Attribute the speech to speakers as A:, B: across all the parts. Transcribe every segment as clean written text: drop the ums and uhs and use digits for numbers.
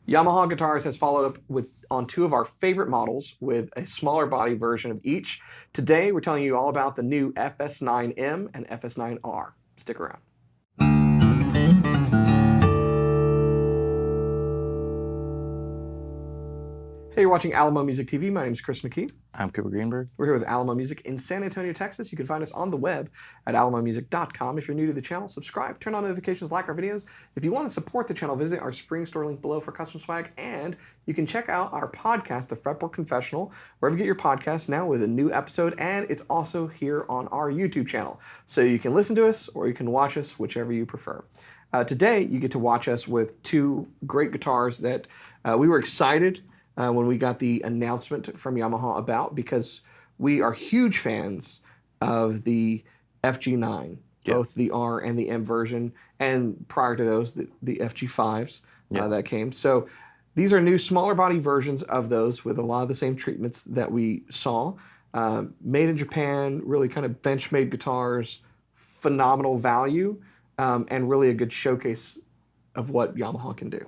A: Yamaha Guitars has followed up on two of our favorite models with a smaller body version of each. Today, we're telling you all about the new FS9M and FS9R. Stick around. Hey, you're watching Alamo Music TV. My name is Chris McKee.
B: I'm Cooper Greenberg.
A: We're here with Alamo Music in San Antonio, Texas. You can find us on the web at alamomusic.com. If you're new to the channel, subscribe, turn on notifications, like our videos. If you want to support the channel, visit our spring store link below for custom swag. And you can check out our podcast, the Fretboard Confessional, wherever you get your podcasts now with a new episode. And it's also here on our YouTube channel. So you can listen to us or you can watch us, whichever you prefer. Today, you get to watch us with two great guitars that we were excited when we got the announcement from Yamaha about, because we are huge fans of the FG9, both the R and the M version, and prior to those, the FG5s that came. So these are new, smaller body versions of those with a lot of the same treatments that we saw. Made in Japan, really kind of bench-made guitars, phenomenal value, and really a good showcase of what Yamaha can do.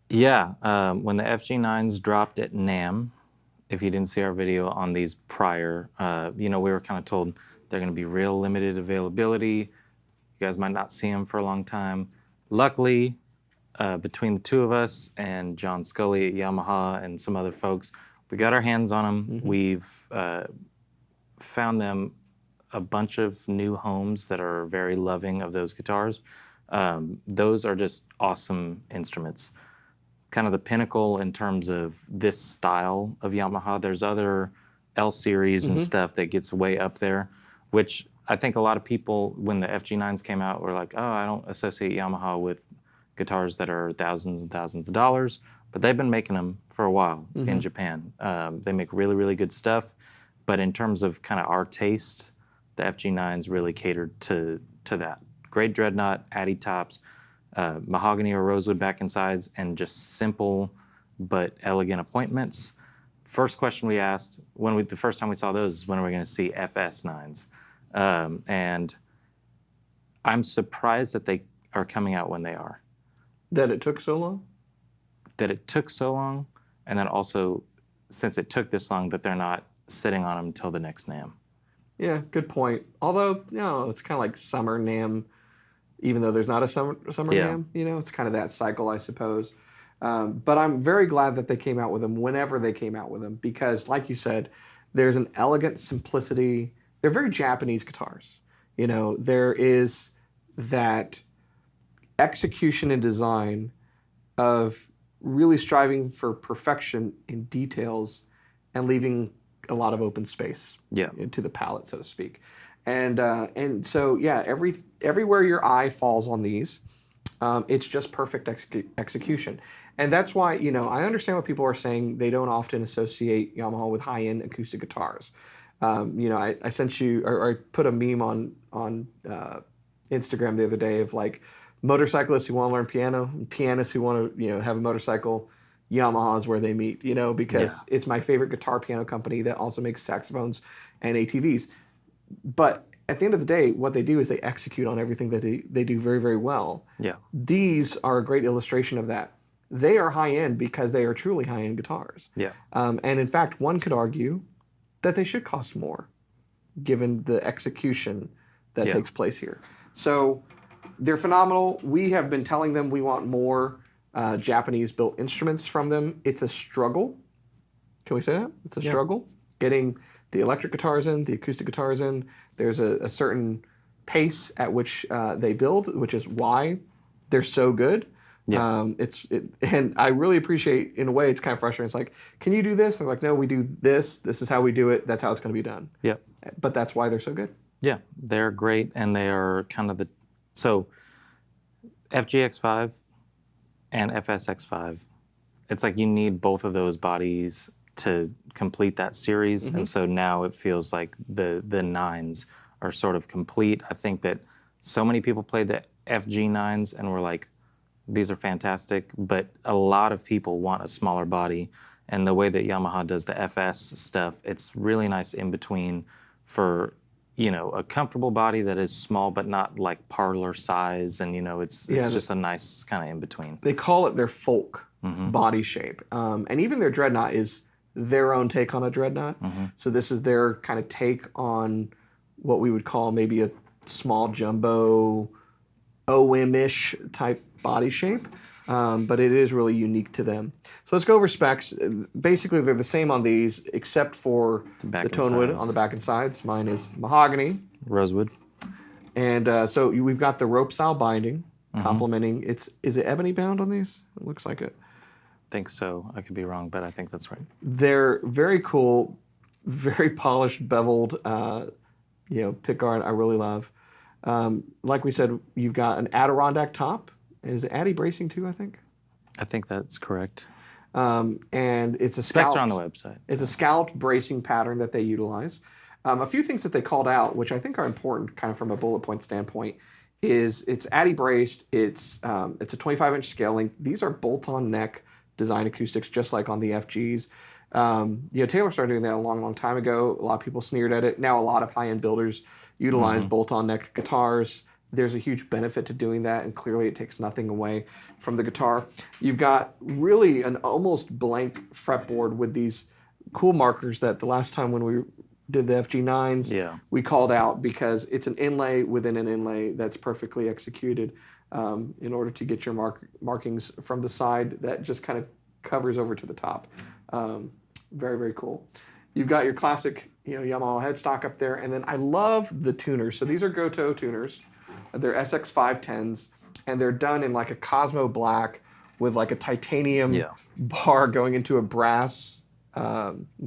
B: Yeah, when the FG9s dropped at NAMM, if you didn't see our video on these prior, we were kind of told they're going to be real limited availability. You guys might not see them for a long time. Luckily, between the two of us and John Scully at Yamaha and some other folks, we got our hands on them. We've found them a bunch of new homes that are very loving of those guitars. Those are just awesome instruments. Kind of the pinnacle in terms of this style of Yamaha. There's other L series and stuff that gets way up there, which I think a lot of people, when the FG9s came out, were like, oh, I don't associate Yamaha with guitars that are thousands and thousands of dollars, but they've been making them for a while in Japan. They make really, really good stuff, but in terms of kind of our taste, the FG9s really catered to that. Great dreadnought, Addy tops, Mahogany or Rosewood back and sides, and just simple but elegant appointments. First question we asked the first time we saw those is, when are we going to see FS9s? And I'm surprised that they are coming out when they are.
A: That it took so long?
B: That it took so long, and then also, since it took this long, that they're not sitting on them until the next NAMM.
A: Yeah, good point. Although, it's kind of like summer NAMM. Even though there's not a summer NAMM, it's kind of that cycle, I suppose. But I'm very glad that they came out with them whenever they came out with them, because, like you said, there's an elegant simplicity. They're very Japanese guitars. There is that execution and design of really striving for perfection in details and leaving a lot of open space to the palette, so to speak. And so, yeah, everywhere your eye falls on these, it's just perfect execution. And that's why, I understand what people are saying. They don't often associate Yamaha with high-end acoustic guitars. I sent you, or I put a meme on Instagram the other day of like motorcyclists who want to learn piano, and pianists who want to, have a motorcycle. Yamaha is where they meet, because it's my favorite guitar piano company that also makes saxophones and ATVs. But at the end of the day, what they do is they execute on everything that they do very, very well. Yeah. These are a great illustration of that. They are high-end because they are truly high-end guitars. Yeah. And in fact, one could argue that they should cost more, given the execution that takes place here. So they're phenomenal. We have been telling them we want more Japanese-built instruments from them. It's a struggle. Can we say that? It's a struggle. Getting the electric guitars in, the acoustic guitars in. There's a certain pace at which they build, which is why they're so good. Yeah. And I really appreciate, in a way, it's kind of frustrating. It's like, can you do this? And they're like, no, we do this. This is how we do it. That's how it's going to be done. Yeah. But that's why they're so good. Yeah,
B: they're great, and they are kind of so FGX5 and FSX5, it's like you need both of those bodies to complete that series, and so now it feels like the 9s are sort of complete. I think that so many people played the FG9s and were like, these are fantastic, but a lot of people want a smaller body, and the way that Yamaha does the FS stuff, it's really nice in between for a comfortable body that is small but not like parlor size, and it's just a nice kind of in between.
A: They call it their folk body shape. And even their dreadnought is their own take on a dreadnought. So this is their kind of take on what we would call maybe a small jumbo OM-ish type body shape, but it is really unique to them. So let's go over specs. Basically, they're the same on these, except for the tone wood on the back and sides. Mine is Mahogany.
B: Rosewood.
A: And so we've got the rope style binding, complementing. Is it ebony bound on these? It looks like it.
B: I think so. I could be wrong, but I think that's right.
A: They're very cool, very polished, beveled, pickguard. I really love. Like we said, you've got an Adirondack top. Is it Addy bracing too, I think?
B: I think that's correct.
A: And it's a
B: Specs
A: scalloped,
B: are on the website.
A: It's a scalloped bracing pattern that they utilize. A few things that they called out, which I think are important kind of from a bullet point standpoint, is it's Addy braced, it's a 25-inch scale length. These are bolt-on neck design acoustics, just like on the FGs. Taylor started doing that a long, long time ago. A lot of people sneered at it. Now a lot of high-end builders utilize bolt-on neck guitars. There's a huge benefit to doing that, and clearly it takes nothing away from the guitar. You've got really an almost blank fretboard with these cool markers that the last time when we did the FG9s, we called out because it's an inlay within an inlay that's perfectly executed in order to get your markings from the side that just kind of covers over to the top. Very, very cool. You've got your classic Yamaha headstock up there, and then I love the tuners. So these are Goto tuners. They're SX510s, and they're done in like a Cosmo black with like a titanium bar going into a brass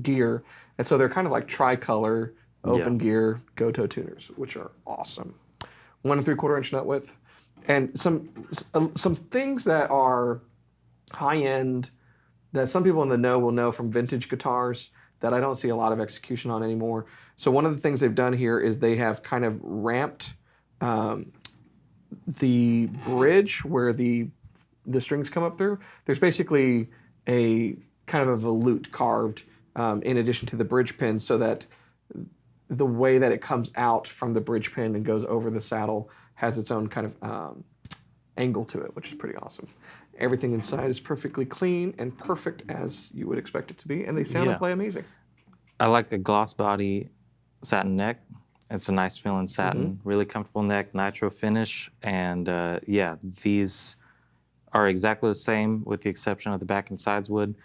A: gear. And so they're kind of like tricolor open gear Goto tuners, which are awesome. 1 3/4 nut width. And some things that are high end that some people in the know will know from vintage guitars that I don't see a lot of execution on anymore. So one of the things they've done here is they have kind of ramped the bridge where the strings come up through. There's basically a kind of a volute carved in addition to the bridge pin, so that the way that it comes out from the bridge pin and goes over the saddle has its own kind of angle to it, which is pretty awesome. Everything inside is perfectly clean and perfect as you would expect it to be, and they sound and play amazing.
B: I like the gloss body satin neck. It's a nice feeling satin, really comfortable neck, nitro finish, and these are exactly the same with the exception of the back and sides wood,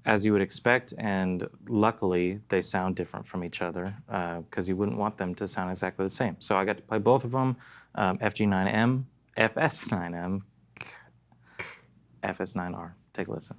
B: as you would expect, and luckily they sound different from each other because you wouldn't want them to sound exactly the same. So I got to play both of them, FG9M, FS9M, FS9R. Take a listen.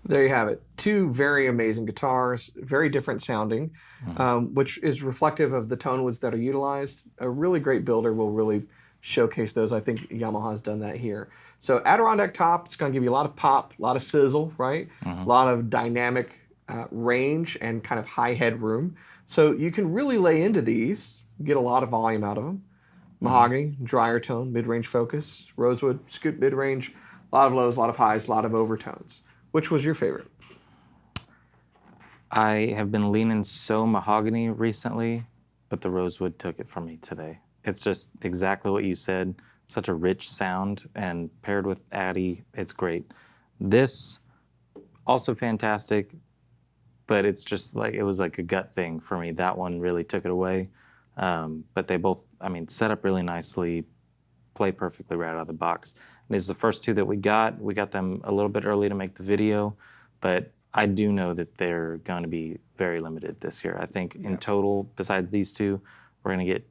A: There you have it. Two very amazing guitars, very different sounding, which is reflective of the tone woods that are utilized. A really great builder will really showcase those. I think Yamaha's done that here. So Adirondack top, it's going to give you a lot of pop, a lot of sizzle, right? A lot of dynamic range and kind of high headroom. So you can really lay into these, get a lot of volume out of them. Mahogany, drier tone, mid-range focus. Rosewood, scoot mid-range, a lot of lows, a lot of highs, a lot of overtones. Which was your favorite?
B: I have been leaning so Mahogany recently, but the Rosewood took it from me today. It's just exactly what you said. Such a rich sound, and paired with Addy, it's great. This, also fantastic, but it's just like, it was like a gut thing for me. That one really took it away. But they both, I mean, set up really nicely, play perfectly right out of the box. These are the first two that we got. We got them a little bit early to make the video, but I do know that they're going to be very limited this year. I think in total, besides these two, we're going to get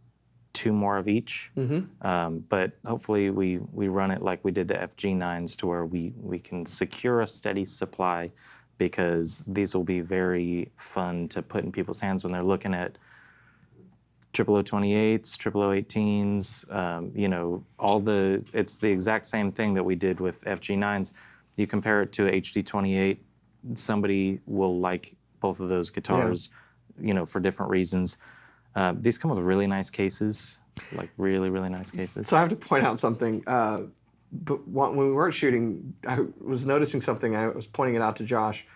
B: 2 more of each. But hopefully we run it like we did the FG9s to where we can secure a steady supply, because these will be very fun to put in people's hands when they're looking at 0028s, 0018s, you know, it's the exact same thing that we did with FG9s. You compare it to a HD28, somebody will like both of those guitars, you know, for different reasons. These come with really nice cases, like really, really nice cases.
A: So I have to point out something. But when we weren't shooting, I was noticing something. I was pointing it out to Josh,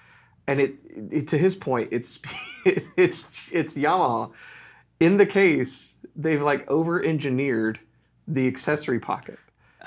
A: and it to his point, it's Yamaha. In the case, they've like over-engineered the accessory pocket.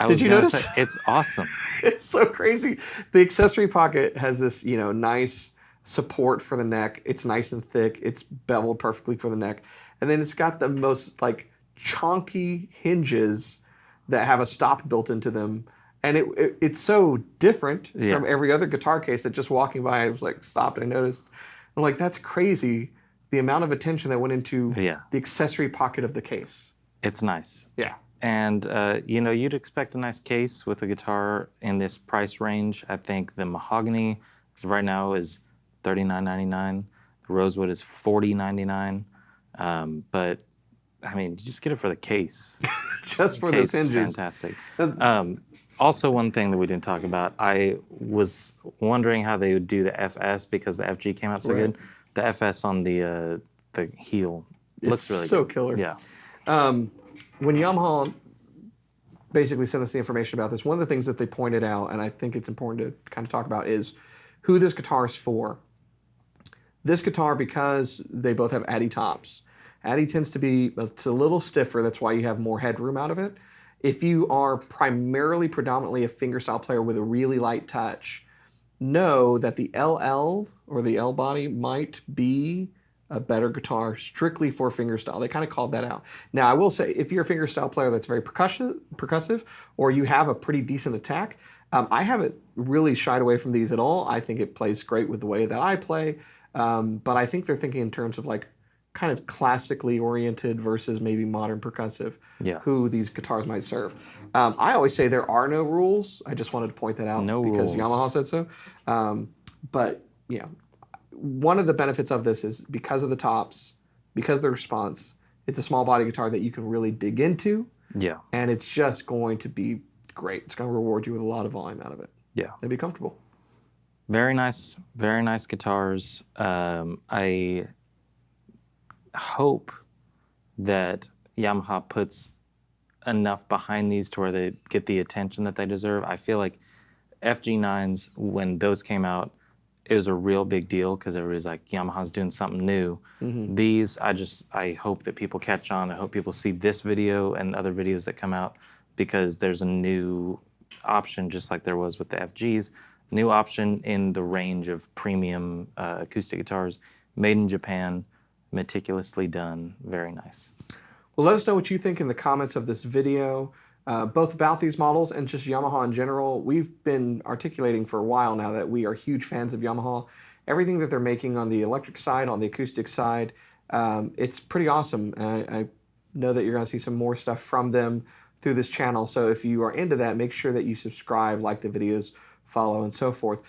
A: Did you notice?
B: It's awesome.
A: It's so crazy. The accessory pocket has this, you know, nice support for the neck. It's nice and thick. It's beveled perfectly for the neck. And then it's got the most like chonky hinges that have a stop built into them. And it's so different from every other guitar case that just walking by, I was like, stopped, I noticed. I'm like, that's crazy. The amount of attention that went into the accessory pocket of the case.
B: It's nice.
A: Yeah.
B: And, you know, you'd expect a nice case with a guitar in this price range. I think the Mahogany right now is $39.99. The Rosewood is $40.99. But, I mean, just get it for the case.
A: Just for those hinges.
B: Fantastic. Also, one thing that we didn't talk about, I was wondering how they would do the FS because the FG came out so good. The FS on the heel looks really good.
A: So killer.
B: Yeah.
A: When Yamaha basically sent us the information about this, one of the things that they pointed out, and I think it's important to kind of talk about, is who this guitar is for. This guitar, because they both have Addy tops, Addy tends to be, it's a little stiffer, that's why you have more headroom out of it. If you are predominantly a fingerstyle player with a really light touch, know that the LL or the L body might be a better guitar strictly for fingerstyle. They kind of called that out. Now, I will say, if you're a fingerstyle player that's very percussive, or you have a pretty decent attack, I haven't really shied away from these at all. I think it plays great with the way that I play, but I think they're thinking in terms of like kind of classically oriented versus maybe modern percussive, who these guitars might serve. I always say there are no rules. I just wanted to point that out because Yamaha said so. But you know, one of the benefits of this is because of the tops, because of the response, it's a small body guitar that you can really dig into. Yeah. And it's just going to be great. It's going to reward you with a lot of volume out of it. Yeah. And be comfortable.
B: Very nice guitars. I hope that Yamaha puts enough behind these to where they get the attention that they deserve. I feel like FG9s, when those came out, it was a real big deal because everybody's like, Yamaha's doing something new. These, I hope that people catch on. I hope people see this video and other videos that come out, because there's a new option, just like there was with the FGs, new option in the range of premium acoustic guitars, made in Japan, meticulously done, very nice.
A: Well, let us know what you think in the comments of this video, both about these models and just Yamaha in general. We've been articulating for a while now that we are huge fans of Yamaha. Everything that they're making on the electric side, on the acoustic side, it's pretty awesome. I know that you're going to see some more stuff from them through this channel. So if you are into that, make sure that you subscribe, like the videos, follow, and so forth.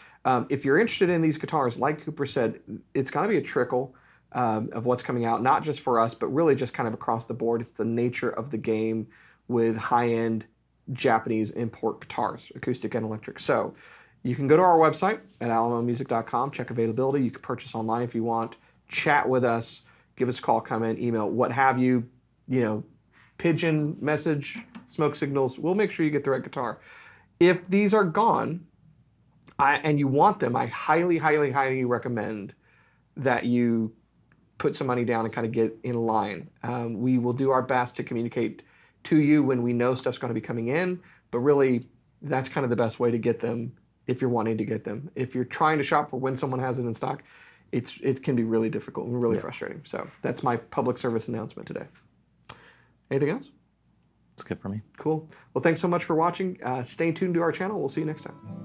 A: If you're interested in these guitars, like Cooper said, it's going to be a trickle of what's coming out, not just for us, but really just kind of across the board. It's the nature of the game with high-end Japanese import guitars, acoustic and electric. So you can go to our website at alamomusic.com, check availability. You can purchase online if you want, chat with us, give us a call, comment, email, what have you, pigeon message, smoke signals. We'll make sure you get the right guitar. If these are gone and you want them, I highly, highly, highly recommend that you put some money down and kind of get in line. We will do our best to communicate to you when we know stuff's going to be coming in, but really that's kind of the best way to get them if you're wanting to get them. If you're trying to shop for when someone has it in stock, it can be really difficult and really frustrating. So that's my public service announcement today. Anything else?
B: It's good for me.
A: Cool. Well, thanks so much for watching. Stay tuned to our channel. We'll see you next time.